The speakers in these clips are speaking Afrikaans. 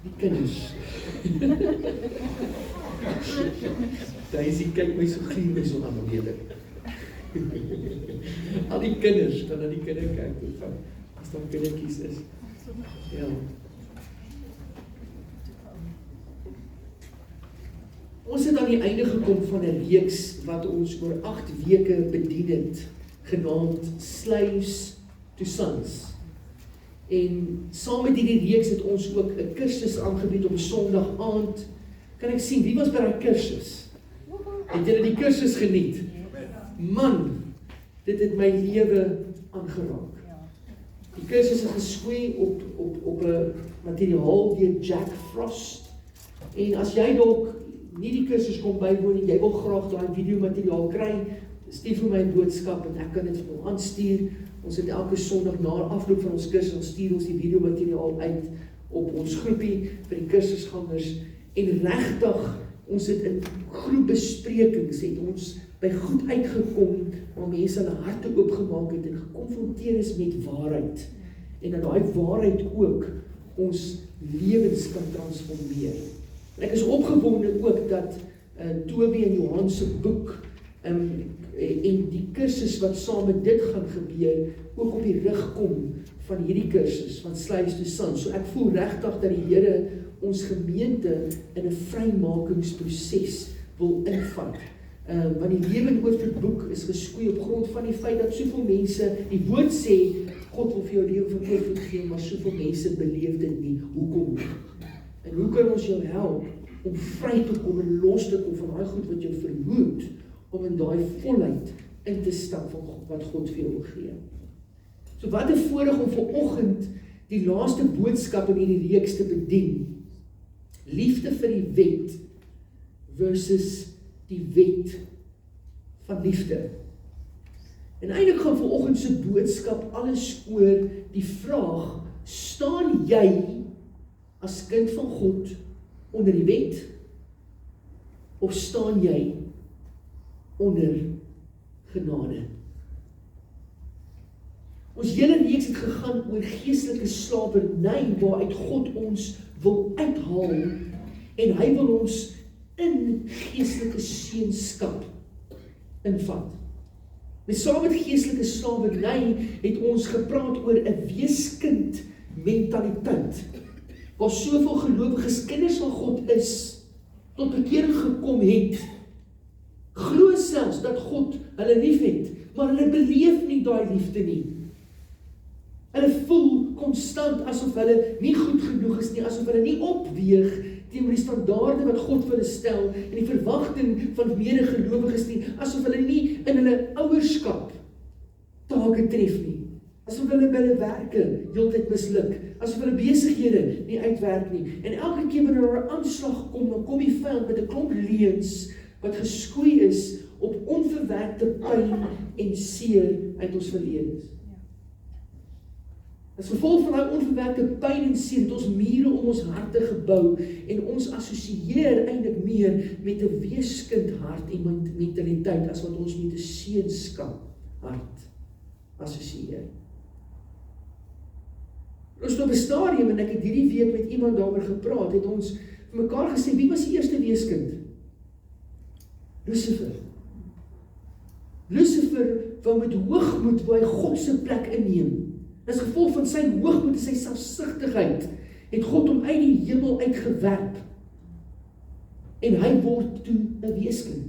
die kinders. Daisy kyk my so gluur my so aan, weet ek. Al die kinders, kan na die kinder kyk, as daar kindertjies is. Ja. Ons het aan die einde gekom van 'n reeks wat ons oor 8 weke bedien het, genaamd Slaves to Sons. En saam met hierdie reeks het ons ook 'n kursus aangebied op Sondag aand. Kan ek sien, wie was by daai kursus? Het julle die kursus geniet? Man, dit het my lewe aangeraak. Die kursus is geskwee op 'n materiaal deur Jack Frost. En as jy dalk nie die kursus kom bywoon en jy wil graag daai video materiaal kry, stuur vir my 'n boodskap en ek kan dit vir jou aanstuur. Ons het elke Sondag na afloop van ons kursus, ons stuur ons die video materiaal uit op ons groepie vir die kursusgangers. En regtig, ons het in groepbesprekings het ons by goed uitgekom waar mense hulle harte oopgemaak het en gekonfronteer is met waarheid. En dat daai waarheid ook ons lewens kan transformeer. En ek is opgewonde ook dat Toby en Johan se boek en die kursus wat saam met dit gaan gebeur, ook op die rug kom van hierdie kursus, van Slaves to Sons. So ek voel regtig dat die Here ons gemeente in 'n vrymakingsproses wil invat. Want die Lewe en Oorvloed boek is geskroei op grond van die feit dat soveel mense, die woord sê, God wil vir jou lewe van oorvloed gee, maar soveel mense beleef dit nie. Hoekom nie? En hoe kan ons jou help om vry te kom en los te kom van daai goed wat jou verhoed, om in daai volheid in te stap van wat God vir jou wil gee. So wat 'n voorreg om vanoggend die laaste boodskap in hierdie reeks te bedien. Liefde vir die wet versus die wet van liefde. En eintlik gaan vanoggend se boodskap alles oor die vraag, staan jy as kind van God onder die wet, of staan jy onder genade? Ons hele reeks het gegaan oor geestelike slawerny, waaruit God ons wil uithaal, en hy wil ons in geestelike seunskap invat. Met saam met geestelike slawerny het ons gepraat oor 'n weeskind mentaliteit, waar soveel gelowiges kinders van God is, tot bekering gekom het, glo selfs dat God hulle liefhet, maar hulle beleef nie daai liefde nie. Hulle voel konstant asof hulle nie goed genoeg is nie, asof hulle nie opweeg teenoor die standaarde wat God vir hulle stel, en die verwagting van medegelowiges nie, asof hulle nie in hulle ouerskap take tref nie, asof hulle by hulle werke heeltyd misluk, asof hulle besighede nie uitwerk nie. En elke keer wanneer daar 'n aanslag kom, dan kom die vyand met 'n klomp leuns wat geskoei is op onverwerkte pyn en seer uit ons verlede. As gevolg van daai onverwerkte pyn en seer het ons mure om ons harte gebou, en ons assosieer eintlik meer met 'n weeskind hart en mentaliteit as wat ons met 'n seunskap hart assosieer. Ons op 'n stadium, en ek het hierdie week met iemand daaroor gepraat, het ons vir mekaar gesê, wie was die eerste weeskind? Lucifer. Lucifer wou met hoogmoed wou hy God se plek inneem. As gevolg van sy hoogmoed en sy selfsugtigheid, het God hom uit die hemel uitgewerp. En hy word toe 'n weeskind.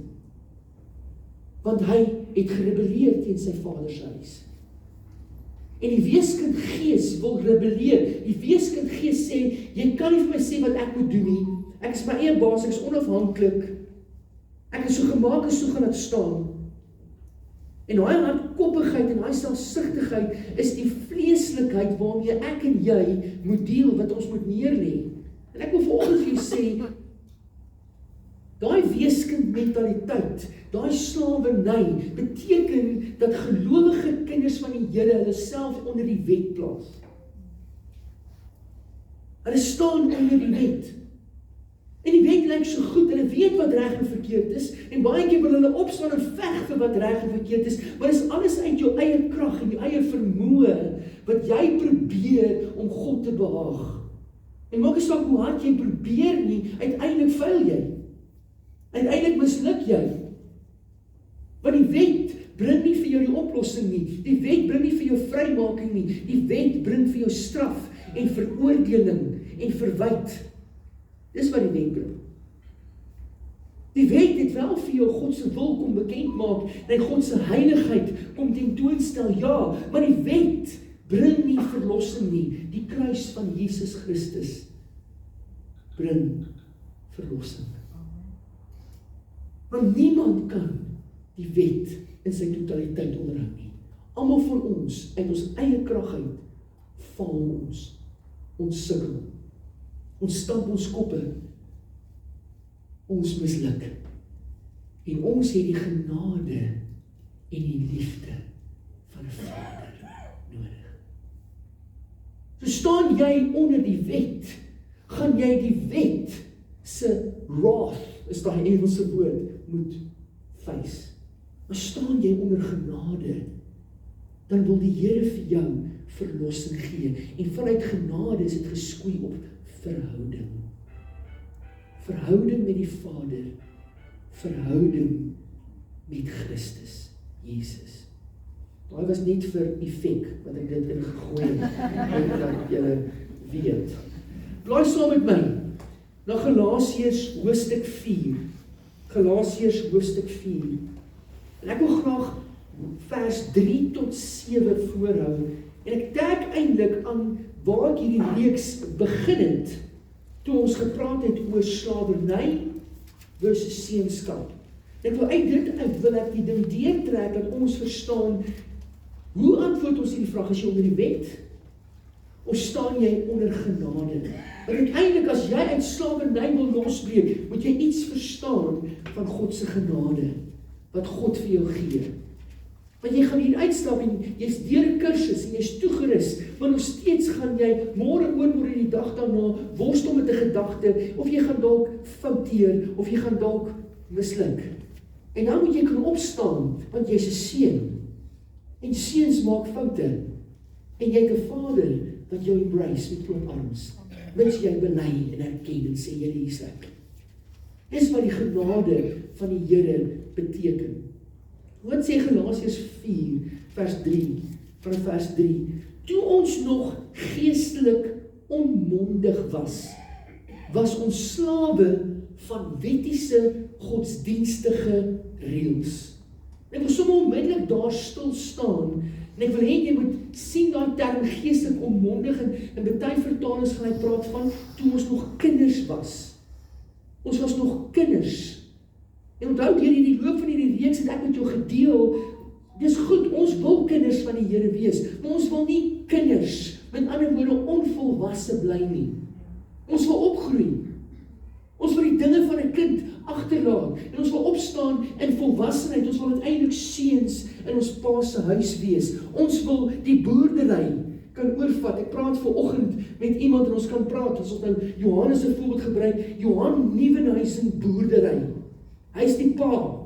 Want hy het gerebelleer teen sy vader se huis. En die weeskind gees wil rebelleer. Die weeskind gees sê, jy kan nie vir my sê wat ek moet doen nie. Ek is my eie baas, ek is onafhanklik. Ek is so gemaak en so gaan dit staan. En daai hardkoppigheid en daai selfsugtigheid is die vleeslikheid waarmee ek en jy moet deel, wat ons moet neerlê. En ek wil vanoggend vir jou sê, daai weeskind mentaliteit, daai slawerny, beteken dat gelowige kinders van die Here hulle self onder die wet plaas. Hulle staan onder die wet. En die wet lyk so goed, hulle weet wat reg en verkeerd is, en baie keer wil hulle opstaan en veg vir wat reg en verkeerd is, maar dit is alles uit jou eie krag en jou eie vermoë, wat jy probeer om God te behaag. En maak nie saak hoe hard jy probeer nie, uiteindelik faal jy. Uiteindelik misluk jy. Want die wet bring nie vir jou die oplossing nie. Die wet bring nie vir jou vrymaking nie. Die wet bring vir jou straf en veroordeling en verwyt. Dis wat die wet bring. Die wet het wel vir jou God se wil kom bekend maak, en God se heiligheid kom tentoonstel, ja, maar die wet bring nie verlossing nie. Die kruis van Jesus Christus bring verlossing. Want niemand kan die wet in sy totaliteit onderhou nie. Almal van ons, uit ons eie krag uit, faal ons sukkel, ons stamp ons koppe, ons misluk. En ons het die genade en die liefde van 'n Vader nodig. So staan jy onder die wet, gaan jy die wet se wrath, is daai Engelse woord, moet face. Maar staan jy onder genade, dan wil die Here vir jou verlossing gee. En vanuit genade is dit geskoei op verhouding. Verhouding met die Vader, verhouding met Christus, Jesus. Daai was net vir effek, wat ek dit in gegooi het, dat julle weet. Blaai saam met my, na Galasiërs hoofstuk 4. Galasiërs hoofstuk 4. En ek wil graag vers 3 tot 7 voorhou, en ek dink eintlik aan waar ek hierdie reeks begin het, toe ons gepraat het oor slawerny versus seunskap. Ek wil uit dit uit, wil ek die ding deurtrek, dat ons verstaan, hoe antwoord ons hierdie vraag, is jy onder die wet, of staan jy onder genade? Want uiteindelik, as jy uit slawerny wil losbreek, moet jy iets verstaan van God se genade, wat God vir jou gee. Want jy gaan hier uitstap en jy's deur 'n kursus en jy's toegerus, maar nog steeds gaan jy môre oormôre die dag daarna worstel met 'n gedagte, of jy gaan dalk fouteer, of jy gaan dalk misluk. En dan moet jy kan opstaan, want jy's 'n seun. En seuns maak foute. En jy het 'n Vader wat jou embrace met oop arms. Mits jy bely en erken en sê, Here, hier is ek. Dis wat die genade van die Here beteken. Wat sê Galasiërs 4 vers 3, van vers 3, toe ons nog geestelik onmondig was ons slawe van wettiese godsdienstige reëls. Ek wil sommer onmiddellik daar stil staan, en ek wil hê jy moet sien daai term geestelik onmondig, en baie vertalers gaan hy praat van, toe ons nog kinders was. Ons was nog kinders. En onthou, deur die loop van hierdie reeks het ek met jou gedeel, dis goed, ons wil kinders van die Here wees, maar ons wil nie kinders, met ander woorde onvolwasse bly nie. Ons wil opgroei. Ons wil die dinge van 'n kind agterlaat, en ons wil opstaan in volwassenheid, ons wil uiteindelik seuns in ons Pa se huis wees. Ons wil die boerdery kan oorvat. Ek praat vanoggend met iemand en ons kan praat, as ons nou Johannes se voorbeeld gebruik, Johan Nieuwenhuizen boerdery. Hy is die pa.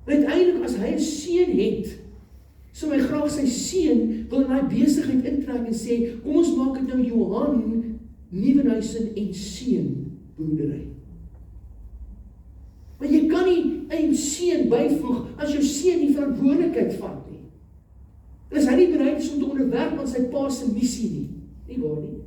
Uiteindelik, as hy 'n seun het, sou hy graag sy seun wil in daai besigheid intrek en sê, kom ons maak dit nou Johan Nieuwenhuizen en seun boerdery. Maar jy kan nie 'n seun byvoeg as jou seun nie verantwoordelikheid vat nie. En as hy nie bereid is om te onderwerp aan sy pa se missie nie, nie waar nie.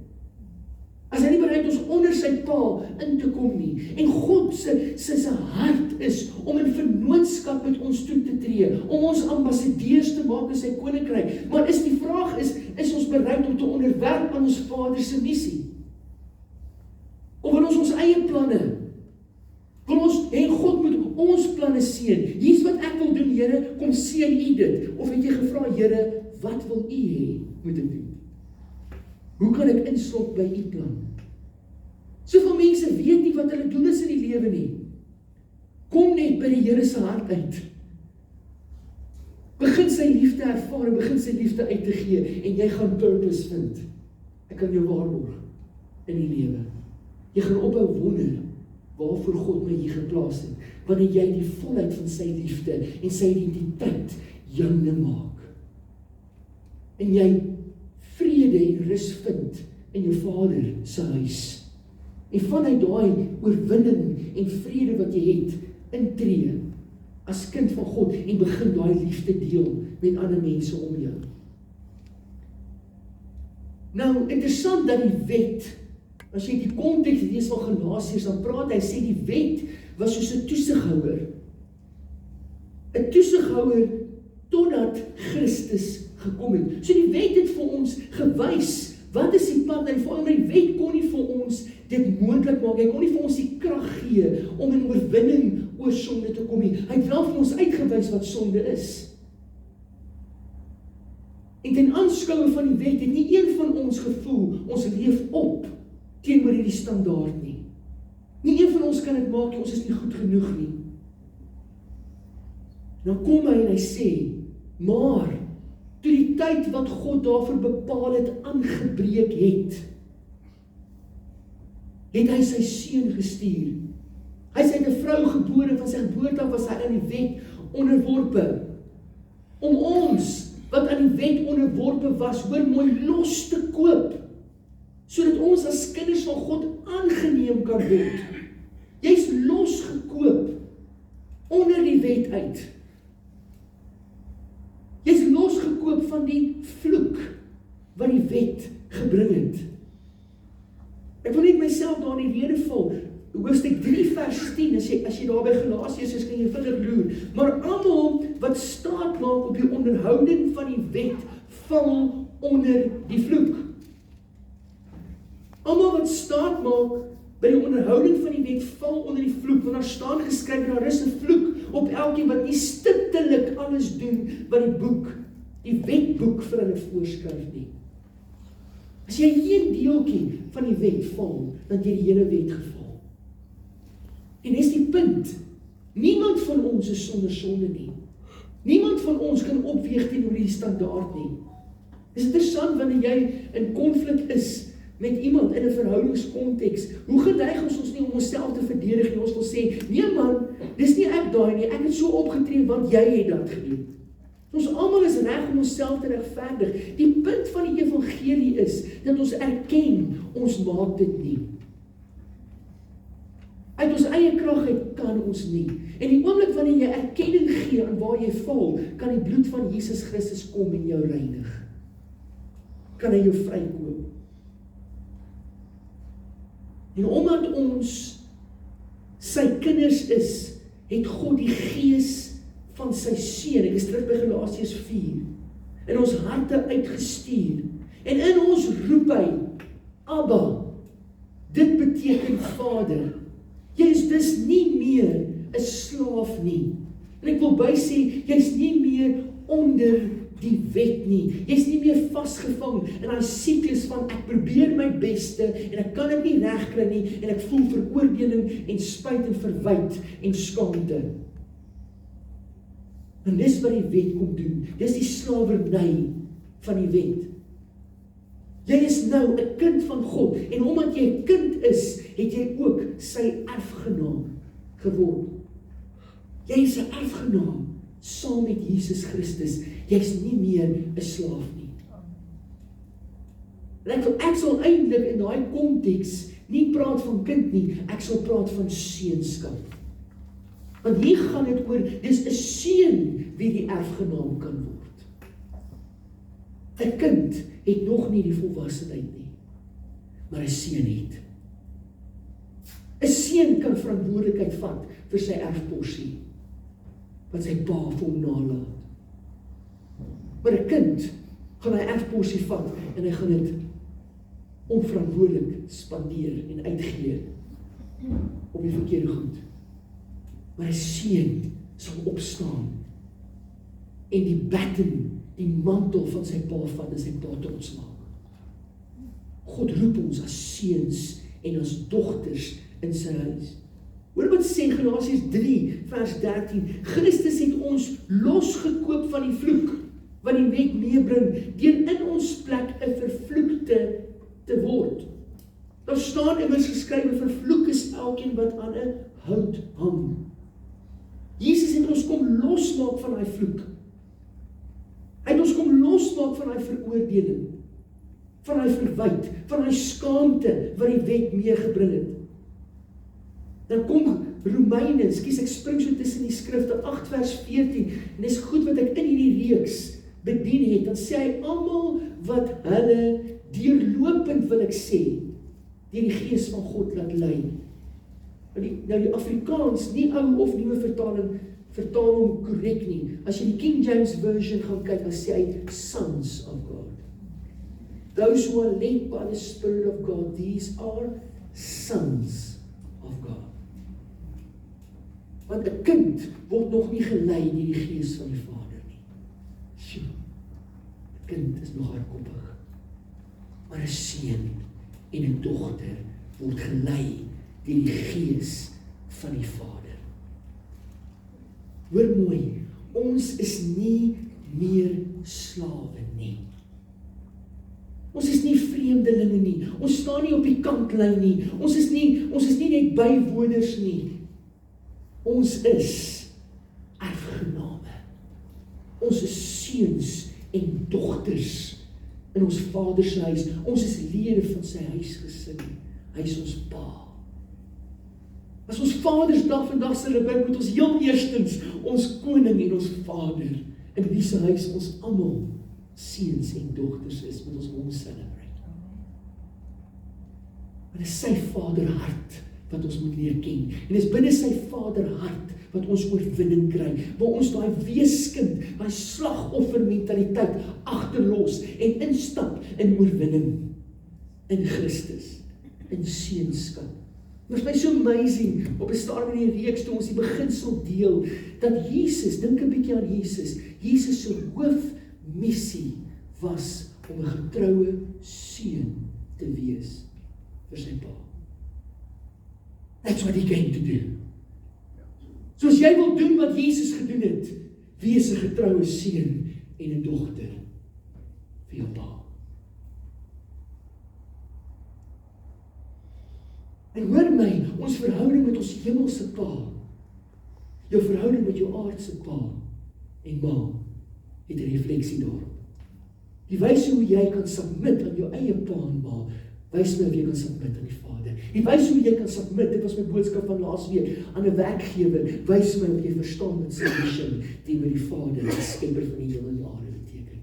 As hy nie bereid is onder sy pa in te kom nie, en God se hart is om in vennootskap met ons toe te tree, om ons ambassadeurs te maak in sy koninkryk, maar is die vraag is ons bereid om te onderwerp aan ons Vader se missie? Of wil ons eie planne? Wil ons hê God moet ons planne seën? Hier's wat ek wil doen, Here, kom seën U dit. Of het jy gevra, Here, wat wil U hê moet ek doen? Hoe kan ek inslop by U plan? Soveel mense weet nie wat hulle doel is in die lewe nie. Kom net by die Here se hart uit. Begin sy liefde ervaar en begin sy liefde uit te gee, en jy gaan purpose vind. Ek kan jou waarborg in die lewe. Jy gaan ophou wonder waarvoor God my hier geplaas het, wanneer jy die volheid van sy liefde en sy identiteit joune maak. En jy vrede en rus vind in jou Vader se huis. En vanuit daai oorwinning en vrede wat jy het, intree as kind van God en begin daai liefde deel met ander mense om jou. Nou, interessant dat die wet, as jy die konteks lees van Galasiërs, dan praat hy, sê die wet was soos 'n toesighouer. 'n Toesighouer totdat Christus gekom het. So die wet het vir ons gewys, wat is die pad na die volgende? Die wet kon nie vir ons dit moontlik maak, hy kon nie vir ons die krag gee om in oorwinning oor sonde te kom nie. Hy het wel vir ons uitgewys wat sonde is. En ten aanskoue van die wet het nie een van ons gevoel, ons leef op teenoor hierdie standaard nie. Nie een van ons kan dit maak, ons is nie goed genoeg nie. Dan kom hy en hy sê, maar toe die tyd wat God daarvoor bepaal het, aangebreek het hy sy seun gestuur. Hy het 'n vrou gebore, van sy geboorte af was hy aan die wet onderworpe. Om ons, wat aan die wet onderworpe was, hoor mooi, los te koop, sodat ons as kinders van God aangeneem kan word. Jy's losgekoop onder die wet uit. Jy's losgekoop van die vloek wat die wet gebring het. Ek wil net myself daar in die rede val. Hoofstuk 3 vers 10, as jy daar by Galasiërs is, kan jy vinnig loer. Maar almal wat staat maak op die onderhouding van die wet, val onder die vloek. Almal wat staat maak by die onderhouding van die wet, val onder die vloek, want daar staan geskryf, daar is 'n vloek op elkeen wat nie stiptelik alles doen wat die wetboek vir hulle voorskryf nie. As jy een deeltjie van die wet val, dan het jy die hele wet geval. En dis die punt. Niemand van ons is sonder sonde nie. Niemand van ons kan opweeg teenoor die standaard nie. Dis interessant wanneer jy in konflik is met iemand in 'n verhoudingskonteks. Hoe geneig ons nie om onsself te verdedig nie. Ons wil sê, nee man, dis nie ek daai nie. Ek het so opgetree want jy het dat gedoen. Ons almal is reg om onsself te regverdig. Die punt van die evangelie is dat ons erken ons maak dit nie. Uit ons eie krag uit kan ons nie. En die oomblik wanneer jy erkenning gee aan waar jy val, kan die bloed van Jesus Christus kom en jou reinig. Kan hy jou vrykoop. En omdat ons sy kinders is, het God die gees van sy seun, ek is terug by Galasiërs 4, in ons harte uitgestuur. En in ons roep hy, Abba, dit beteken Vader. Jy is dus nie meer 'n slaaf nie. En ek wil by sê, jy is nie meer onder die wet nie. Jy is nie meer vasgevang in daai siklus van ek probeer my beste en ek kan dit nie regkry nie en ek voel veroordeling en spyt en verwyd en skaamte. En dis wat die wet kom doen. Dis die slawerny van die wet. Jy is nou 'n kind van God en omdat jy 'n kind is, het jy ook sy erfgenaam geword. Jy is 'n erfgenaam saam met Jesus Christus. Jy is nie meer 'n slaaf nie. En ek sal eintlik in daai konteks nie praat van kind nie, ek sal praat van seunskap. Want hier gaan dit oor, dis 'n seun wie die erfgenaam kan word. 'n kind het nog nie die volwassenheid nie, maar 'n seun het. 'n seun kan verantwoordelikheid vat vir sy erfporsie, wat sy pa vir hom nalaat. Maar 'n kind gaan hy erfporsie vat en hy gaan dit onverantwoordelik spandeer en uitgee op die verkeerde goed. Maar 'n seun sal opstaan en die baton, die mantel van sy pa vat en sy pa trots maak. God roep ons as seuns en as dogters in sy huis. Hoor wat sê Galasiërs 3 vers 13. Christus het ons losgekoop van die vloek wat die wet meebring, deur in ons plek 'n vervloekte te word. Daar staan immers geskrywe, vervloek is elkeen wat aan 'n hout hang. Jesus het ons kom losmaak van daai vloek. Hy het ons kom losmaak van daai veroordeling, van die verwyte, van die skaamte wat die wet meegebring het. Dan kom Romeine, ek spring so tussen die skrifte, 8 vers 14, en dis goed wat ek in hierdie reeks bedien het, dan sê hy, almal wat hulle deurlopend wil ek sê, deur die Gees van God laat lei. Nou die Afrikaans, nie ou of nuwe vertaling, vertaal hom korrek nie. As jy die King James Version gaan kyk, dan sê hy, sons of God. Those who are led by the Spirit of God, these are sons of God. Want 'n kind word nog nie gelei deur die Gees van die Vader nie. Sjoe, 'n kind is nog hardkoppig. Maar 'n seun en 'n dogter word gelei deur die Gees van die Vader. Hoor mooi, ons is nie meer slawe nie. Ons is nie vreemdelinge nie. Ons staan nie op die kantlyn nie. Ons is nie net bywoners nie. Ons is erfgename. Ons is seuns en dogters in ons Vader se huis. Ons is lede van sy huisgesin. Hy is ons pa. As ons Vadersdag vandag selebreer, moet ons heel eerstens ons koning en ons Vader in wie se huis ons almal seuns en dogters is, moet ons hom celebrate. Maar dis sy Vaderhart wat ons moet leer ken. En dis binne sy Vaderhart wat ons oorwinning kry, waar ons daai weeskind, daai slagoffermentaliteit agterlos en instap in oorwinning in Christus, in seunskap. Dit is my so amazing, op 'n stadium in die reeks toe ons die beginsel deel, dat Jesus, dink 'n bietjie aan Jesus se hoofmissie was om 'n getroue seun te wees vir sy pa. That's what he came to do. So as jy wil doen wat Jesus gedoen het, wees 'n getroue seun en 'n dogter vir jou pa. En hoor my, ons verhouding met ons hemelse pa, jou verhouding met jou aardse pa en ma, het 'n refleksie daarop. Die wyse hoe jy kan submit aan jou eie pa en ma, wys my hoe jy kan submit aan die Vader. Die wyse hoe jy kan submit, dit was my boodskap van laasweek, aan 'n werkgewer, wys my hoe jy verstaan met submission teenoor die Vader, die skepper van die hemel en die aarde beteken.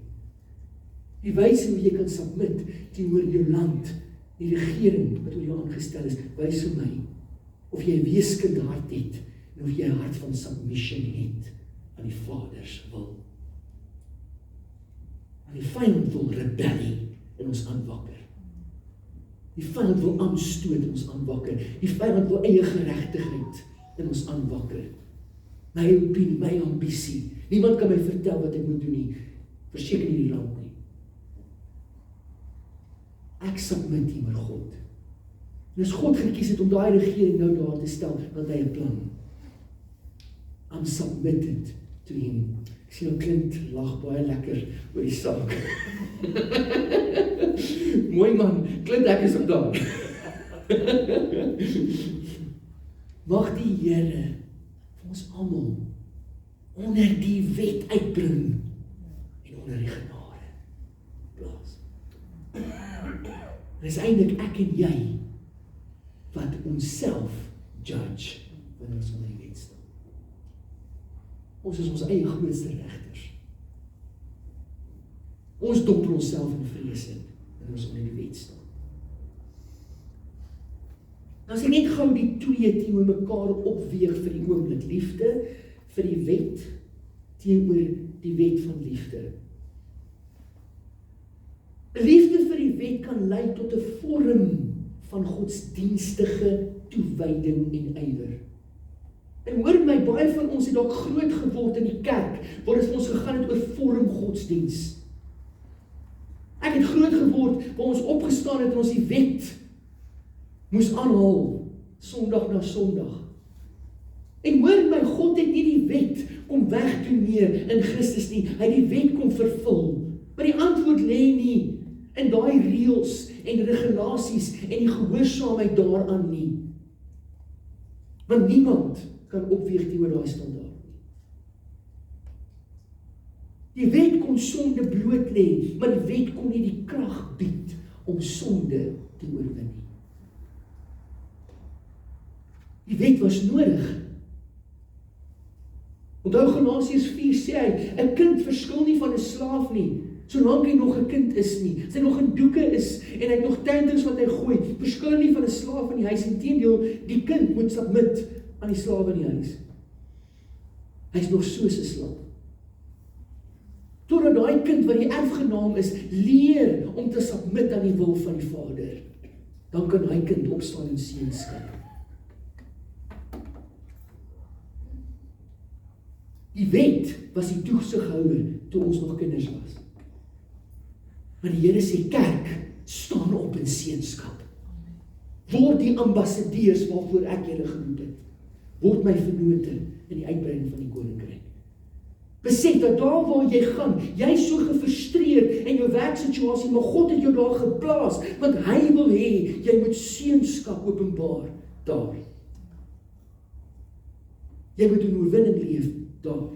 Die wyse hoe jy kan submit teenoor jou land, die regering wat oor jou aangestel is, wys vir my of jy 'n weeskind hart het en of jy 'n hart van submission het aan die Vader se wil. En die vyand wil rebellie in ons aanwakker. Die vyand wil aanstoot in ons aanwakker. Die vyand wil eie geregtigheid in ons aanwakker. My opinie, my ambisie. Niemand kan my vertel wat ek moet doen nie. Verseker nie die land nie. Ek submit teenoor God. En as God gekies het om daai regering nou daar te stel, dan het hy 'n plan. I'm submitted to him. Ek sien nou Clint lag baie lekker oor die saak. Mooi man, Clint, ek is op daar. Mag die Here vir ons almal onder die wet uitbring en onder die genade plaas. Dit is eintlik ek en jy wat onsself judge wanneer ons onder die wet staan. Ons is ons eie grootste regters. Ons dompel onsself in vrese wanneer ons onder die wet staan. Nou as ek net gou die twee teenoor mekaar opweeg vir die oomblik, liefde vir die wet teenoor die wet van liefde. Liefde vir die wet kan lei tot 'n vorm van godsdienstige toewyding en ywer. En hoor my, baie van ons het dalk groot geword in die kerk, waar dit vir ons gegaan het oor vorm godsdiens. Ek het groot geword, waar ons opgestaan het en ons die wet moes aanhaal, Sondag na Sondag. En hoor my, God het nie die wet kom wegdoen in Christus nie, hy het die wet kom vervul. Maar die antwoord lê nie in daai reëls en regulasies en die gehoorsaamheid daaraan nie. Want niemand kan opweeg teenoor daai standaard. Die wet kon sonde bloot lê, maar die wet kon nie die krag bied om sonde te oorwin nie. Die wet was nodig. Onthou Galasiërs 4 sê hy, 'n kind verskil nie van 'n slaaf nie, solank hy nog 'n kind is nie. As hy nog in doeke is en hy het nog tanders wat hy gooi, verskil hy nie van 'n slaaf in die huis. Inteendeel, die kind moet submit aan die slaaf in die huis. Hy is nog soos 'n slaaf. Totdat daai kind wat die erfgenaam is, leer om te submit aan die wil van die Vader, dan kan hy kind opstaan en seënskap. Die wet was die toesighouer toe ons nog kinders was. Maar die Here sê, kerk, staan op in seënskap. Word die ambassadeurs waarvoor ek julle geroep het. Word my vennote in die uitbreiding van die koninkryk. Besef dat daar waar jy gaan, jy is so gefrustreerd in jou werksituasie, maar God het jou daar geplaas, want hy wil hê, jy moet seënskap openbaar daar. Jy moet in oorwinning leef daar.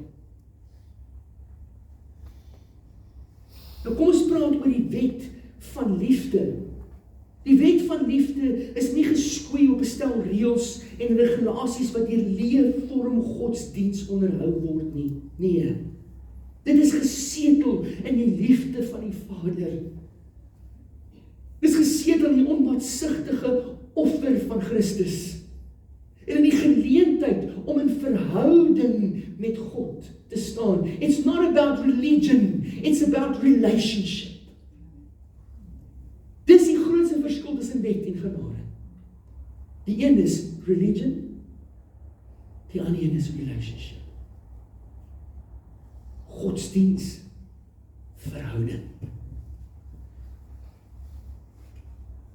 Nou kom ons praat oor die wet van liefde. Die wet van liefde is nie geskoei op 'n stel reëls en regulasies wat deur leefvorm godsdiens onderhou word nie. Nee. Dit is gesetel in die liefde van die Vader. Dit is gesetel in die onbaatsigtige offer van Christus. En in die geleentheid om in verhouding met God te staan. It's not about religion, it's about relationship. Dis die grootste verskil tussen wet en genade. Die een is religion, die ander een is relationship. Godsdiens, verhouding.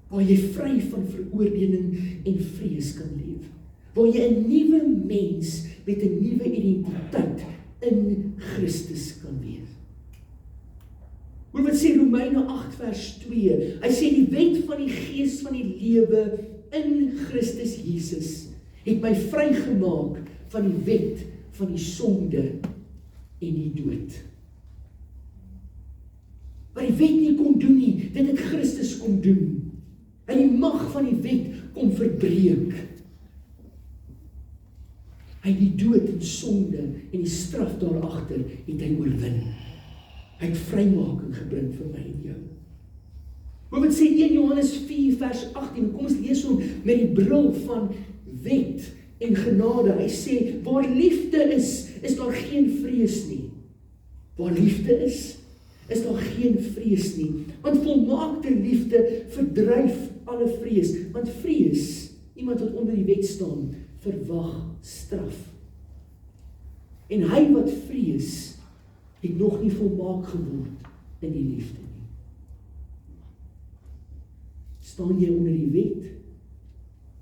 Waar jy vry van veroordeling en vrees kan leef. Waar jy 'n nuwe mens met 'n nuwe identiteit in Christus kan wees. Hoor wat sê Romeine 8 vers 2. Hy sê die wet van die gees van die lewe in Christus Jesus het my vrygemaak van die wet van die sonde en die dood. Wat die wet nie kon doen nie, dit het Christus kom doen. Hy die mag van die wet kom verbreek. Hy die dood en sonde en die straf daarachter het hy oorwin. Hy het vrymaking gebring vir my en jou. Maar wat sê 1 Johannes 4 vers 18, kom ons lees hom met die bril van wet en genade. Hy sê, waar liefde is daar geen vrees nie. Waar liefde is daar geen vrees nie. Want volmaakte liefde verdryf alle vrees. Want vrees, iemand wat onder die wet staan, verwag straf. En hy wat vrees, het nog nie volmaak geword in die liefde nie. Staan jy onder die wet,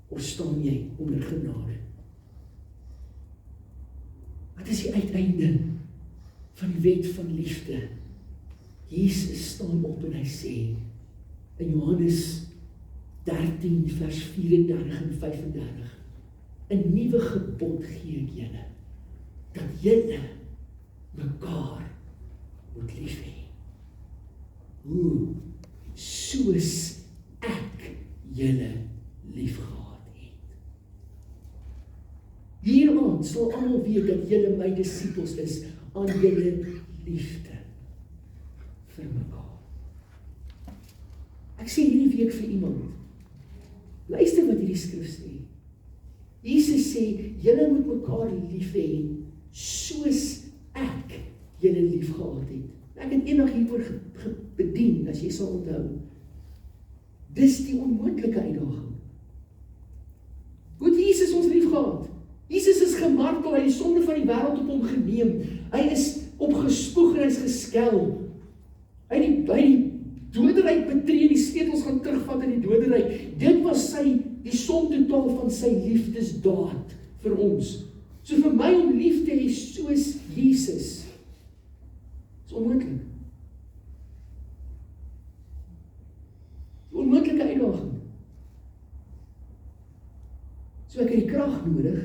of staan jy onder genade? Wat is die uiteinde van die wet van liefde? Jesus staan op en hy sê, in Johannes 13 vers 34 en 35, 'n nuwe gebod gee ek julle, dat julle mekaar moet lief hê. Hoe? Soos ek julle lief gehad het. Hieraan sal almal weet dat julle my disippels is, aan julle liefde vir mekaar. Ek sê hierdie week vir iemand, luister wat hierdie skrif sê. Jesus sê, julle moet mekaar lief hê, soos ek julle lief gehad het. Ek het eendag hieroor bedien, as jy sal onthou. Dis die onmoontlike uitdaging. Hoe het Jesus ons lief gehad? Jesus is gemartel, hy het die sonde van die wêreld op hom geneem. Hy is opgespoeg en hy is geskel. Hy het die doderyk betree en die sleutels gaan terugvat in die doderyk. Dit was die som totaal van sy liefdesdaad vir ons. So vir my om lief te hê soos Jesus, is onmoontlik. Onmoontlike uitdaging. So ek het die krag nodig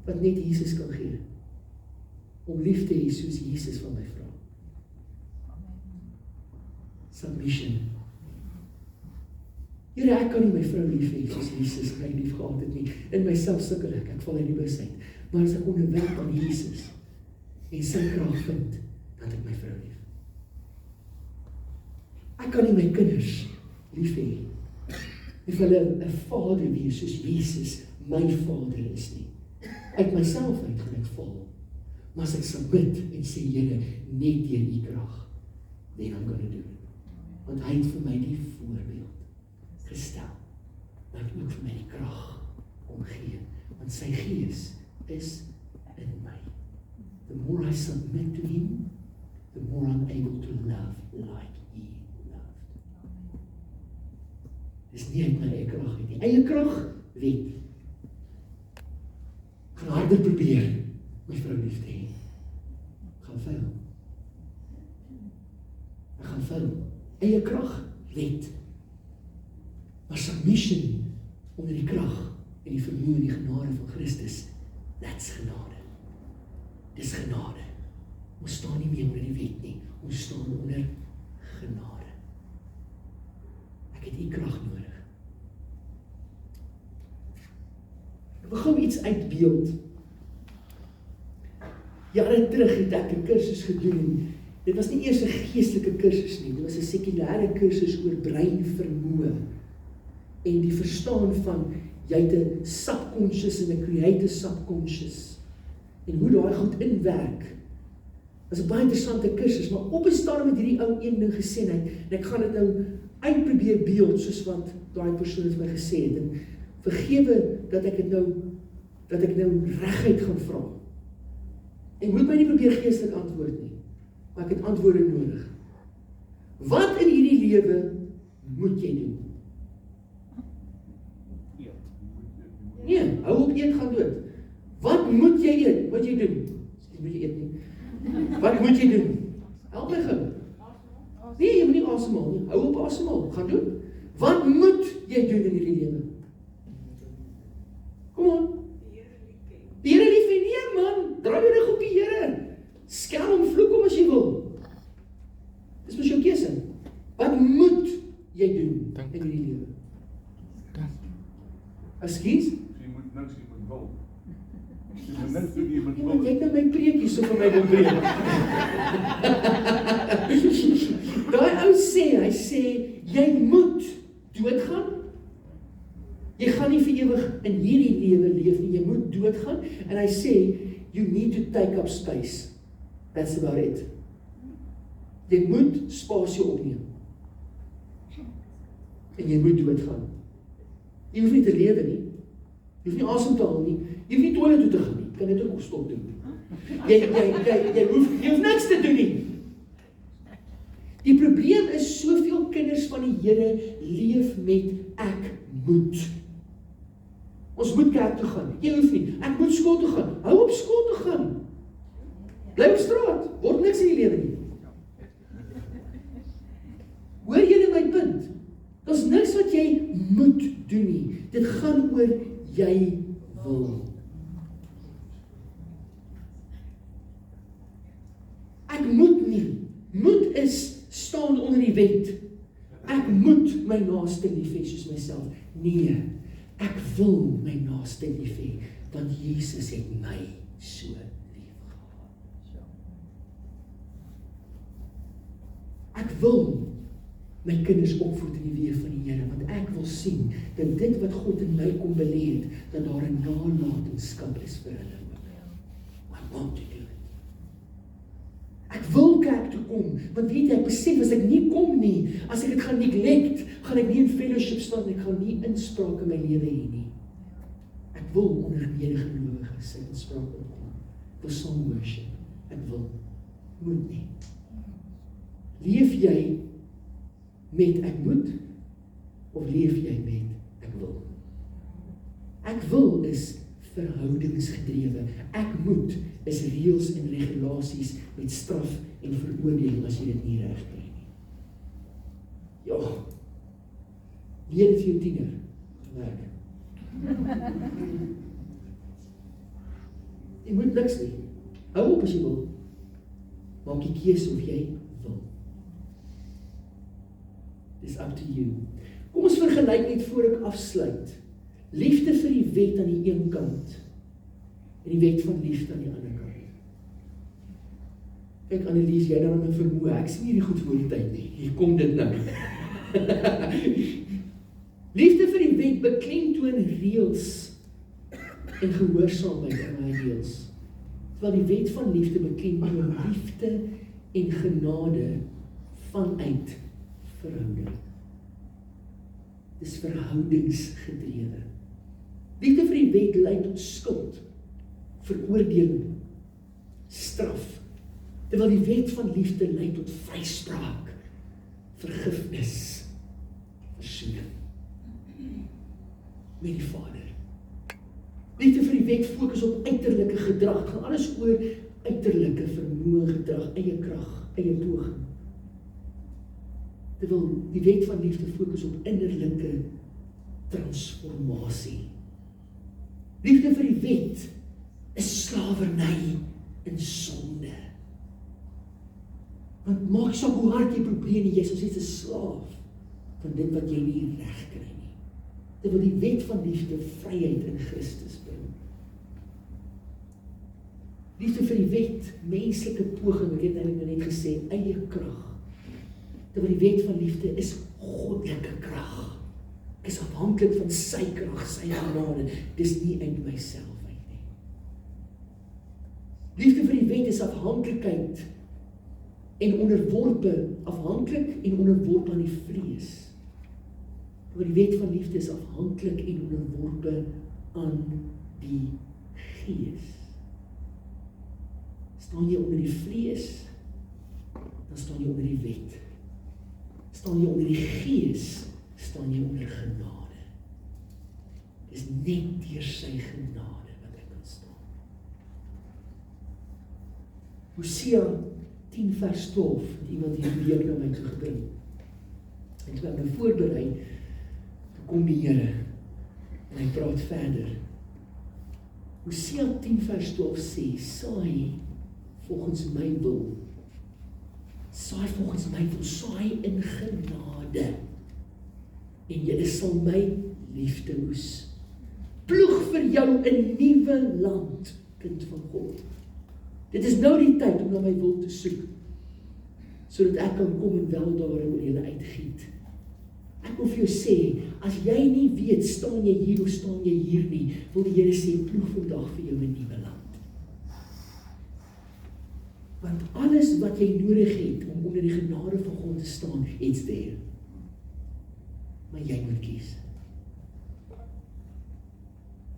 wat net Jesus kan gee, om lief te hê soos Jesus van my vra. Submission. Here, ek kan nie my vrou lief hê soos Jesus my lief gehad het nie. In myself sukkel ek val uit die bus uit. Maar as ek onderwerp aan Jesus en sy krag vind, dan het ek my vrou lief. Ek kan nie my kinders lief hê en vir hulle 'n vader wees soos Jesus my vader is nie. Uit myself uit gaan ek val. Maar as ek submit en sê, Here, net deur die krag, then I'm gonna do it. Want hy het vir my die voorbeeld gestel, dat ook vir my die krag omgee, want sy gees is in my. The more I submit to him, the more I'm able to love like he loved. Dis nie uit my eie krag uit nie. Eie krag, weet. Gaan harder probeer, my vrou lief te hê. Gaan fail. Ek gaan fail. Eie krag, weet. Maar submission onder die krag en die vermoë en die genade van Christus, that's genade. Dis genade. Ons staan nie meer onder die wet nie, ons staan onder genade. Ek het die krag nodig. Ek wil gou iets uitbeeld. Jare terug het ek 'n kursus gedoen. Dit was nie eers 'n geestelike kursus nie, dit was 'n sekulêre kursus oor breinvermoë. En die verstaan van, jy het 'n subconscious en 'n creative subconscious. En hoe daai goed inwerk. Dit is 'n baie interessante kursus, maar op 'n stadium het hierdie ou een ding gesê, en ek gaan dit nou uitprobeer beeld, soos wat daai persoon het my gesê het, en vergewe dat ek nou reguit gaan vra. Ek moet my nie probeer geestelik antwoord nie, maar ek het antwoorde nodig. Wat in hierdie lewe moet jy doen? Nee, hou op eet, gaan dood. Wat moet jy eet? Wat jy doen? Moet jy eet nie. Wat moet jy doen? Help my gou. Nee, jy moet nie asemhaal nie. Hou op asemhaal, gaan doen. Wat moet jy doen in hierdie lewe? Kom on. Die Here lief hê. Nee man, draai jou rug op die Here. Skel hom, vloek hom as jy wil. Dis mos jou keuse. Wat moet jy doen in hierdie lewe? Ekskuus? Jy moet niks, jy moet wil. Jy moet niks doen, jy moet Ja, wil. jy het nou my preekie so vir my wil preek. Daai ou sê, hy sê, jy moet doodgaan. Jy gaan nie vir ewig in hierdie lewe leef nie, jy moet doodgaan. En hy sê, you need to take up space. That's about it. Jy moet spasie opneem. En jy moet doodgaan. Jy hoef nie te lewe nie. Jy hoef nie asem te haal nie. Jy hoef nie toilet toe te gaan nie. Jy kan dit ook stop doen. Jy hoef niks te doen nie. Die probleem is, soveel kinders van die Here leef met ek moet. Ons moet kerk toe gaan. Jy hoef nie. Ek moet skool toe gaan. Hou op skool toe gaan. Bly op straat. Word niks in die lewe nie. Hoor julle my punt? Daar's niks wat jy moet doen nie. Dit gaan oor jy wil. Ek moet nie. Moet is staan onder die wet. Ek moet my naaste lief hê soos myself. Nee, ek wil my naaste lief hê, want Jesus het my so lief gehad. Ek wil my kinders opvoed in die weë van die Here, want ek wil sien dat dit wat God in my kom belê het, dat daar 'n nalatenskap is vir hulle. I want to do it. Ek wil kerk toe kom, want weet jy, ek besef as ek nie kom nie, as ek dit gaan neglect, gaan ek nie in fellowship staan, ek gaan nie inspraak in my lewe hê nie. Ek wil onder medegelowiges sy inspraak opkom. Ek wil song worship. Ek wil. Moet nie. Leef jy met ek moet, of leef jy met ek wil? Ek wil is verhoudingsgedrewe. Ek moet is reëls en regulasies met straf en veroordeling as jy dit nie reg kry nie. Ja. Leer dit vir jou tiener. Werk. Jy moet niks nie. Hou op as jy wil. Maak die keuse of jy wil. It's up to you. Kom ons vergelyk net voor ek afsluit. Liefde vir die wet aan die een kant en die wet van liefde aan die ander kant. Kyk Annelies, jy dan 'n vermoë, ek sien hierdie goed voor die tyd nie. Hier kom dit nou. Liefde vir die wet beklemtoon reëls en gehoorsaamheid aan my reëls. Terwyl die wet van liefde beklemtoon liefde en genade vanuit verhouding. Dis verhoudingsgedrewe. Liefde vir die wet lei tot skuld, veroordeling, straf. Terwyl die wet van liefde lei tot vryspraak, vergifnis, versoening met die Vader. Liefde vir die wet fokus op uiterlike gedrag. Het gaan alles oor uiterlike vermoë, gedrag, eie krag, eie poging. Terwyl die wet van liefde fokus op innerlike transformasie. Liefde vir die wet is slawerny in sonde. Want maak saak hoe hard jy probeer nie, jy is steeds 'n slaaf van dit wat jy nie reg kry nie. Terwyl die wet van liefde vryheid in Christus bring. Liefde vir die wet, menslike poging, ek het eintlik net gesê, eie krag. Terwyl die wet van liefde is goddelike krag. Ek is afhanklik van sy krag, sy genade. Dis nie uit myself uit nie. Liefde vir die wet is afhanklikheid en onderworpe, afhanklik en onderworpe aan die vlees. Maar die wet van liefde is afhanklik en onderworpe aan die gees. Staan jy onder die vlees, dan staan jy onder die wet. Staan jy onder die gees, staan jy onder genade. Dis net deur sy genade wat ek kan staan. Hosea 10 vers 12, het iemand hierdie week na my toe gebring. En toe ek my voorberei, toe kom die Here, en hy praat verder. Hosea 10 vers 12 sê, saai volgens my wil, saai volgens my wil, saai in genade, en julle sal my liefde oes. Ploeg vir jou 'n nuwe land, kind van God. Dit is nou die tyd om na my wil te soek, sodat ek kan kom en weldade oor julle uitgiet. Ek wil vir jou sê, as jy nie weet, staan jy hier of staan jy hier nie, wil die Here sê, ploeg vandag vir jou 'n nuwe land. Want alles wat jy nodig het om onder die genade van God te staan, it's there. Maar jy moet kies.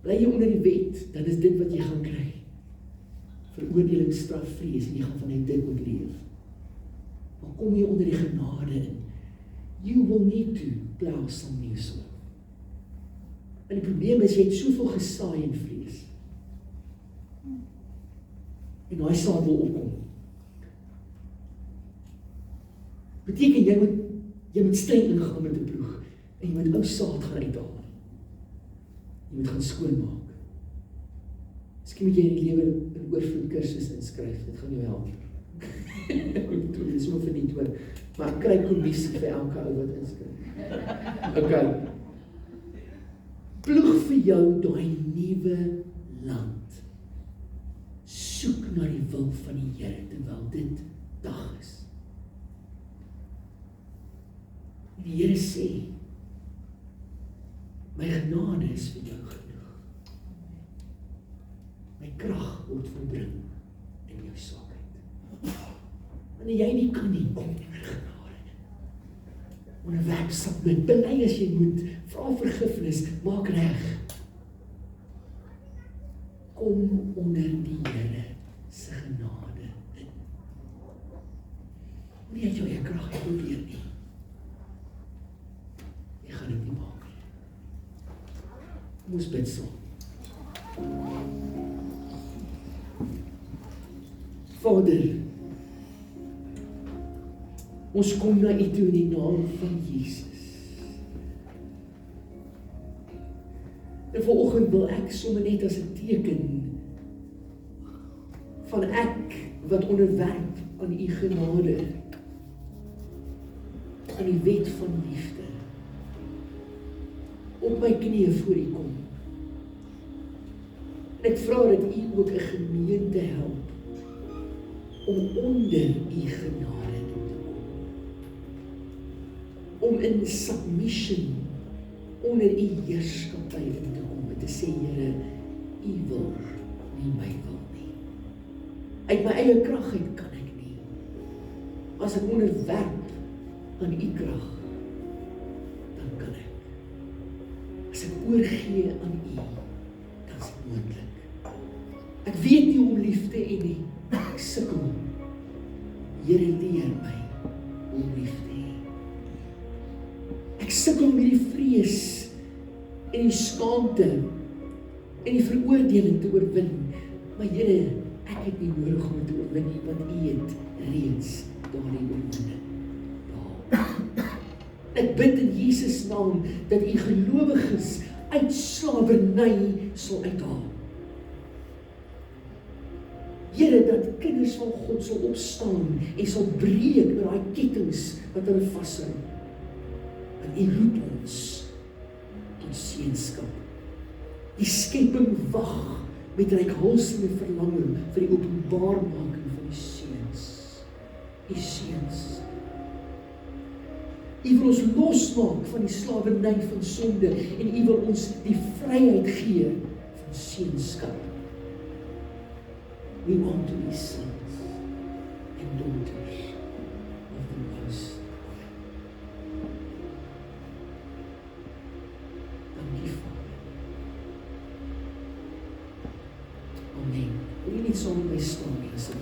Bly jy onder die wet, dan is dit wat jy gaan kry. Veroordeling, straf, vrees, en jy gaan vanuit dit moet leef. Maar kom jy onder die genade in, you will need to plow some new soil. En die probleem is, jy het soveel gesaai in vrees. En daai saad wil opkom. Beteken jy moet streng ingaan met 'n ploeg, en jy moet ou saad gaan uithaal. Jy moet gaan skoonmaak. Miskien moet jy in die lewe 'n oorvloed kursus inskryf, dit gaan jou help. Dit is maar vir die hoor, maar kry kommissie vir elke ou wat inskryf. Okay. Ploeg vir jou daai nuwe land. Soek na die wil van die Here terwyl dit dag is. En die Here sê, my genade is vir jou genoeg. My krag word volbring in jou swakheid. Wanneer jy nie kan nie, kom onder genade. Onderwerp submit, bely as jy moet, vra vergifnis, maak reg. Kom onder die Here se genade in. Nie uit jou eie krag probeer nie. Jy gaan dit nie maak nie. Kom ons bid saam. Vader, ons kom na U toe in die naam van Jesus. En vanoggend wil ek sommer net as 'n teken van ek wat onderwerp aan U genade, aan die wet van liefde, op my knieë voor U kom. En ek vra dat U ook 'n gemeente help om onder U genade te kom. Om in submission onder U heerskappy in te kom en te sê, Here, U wil, nie my wil nie. Uit my eie krag uit kan ek nie. As ek onderwerp aan U krag, dan kan ek. As ek oorgee aan U, dan is dit moontlik. Ek weet nie om lief te hê nie. Ek sukkel. Here, leer my om lief te hê. Ek sukkel met die vrees en die skaamte en die veroordeling te oorwin. Maar Here, ek het nie nodig om te oorwin nie, want U het reeds daardie oorwinning behaal. Ek bid in Jesus naam dat U gelowiges uit slawerny sal uithaal. Here, dat kinders van God sal opstaan en sal breek met daai kettinge wat hulle vashou. Want U roep ons tot seunskap. Die skepping wag met reikhalsende verlange vir die openbaarmaking van die seuns. Die seuns. U wil ons losmaak van die slawerny van sonde en U wil ons die vryheid gee van seunskap. We want to be sons and daughters of the Most High. Dankie, Vader. Amen. Wil jy nie saam met my staan nie, asseblief?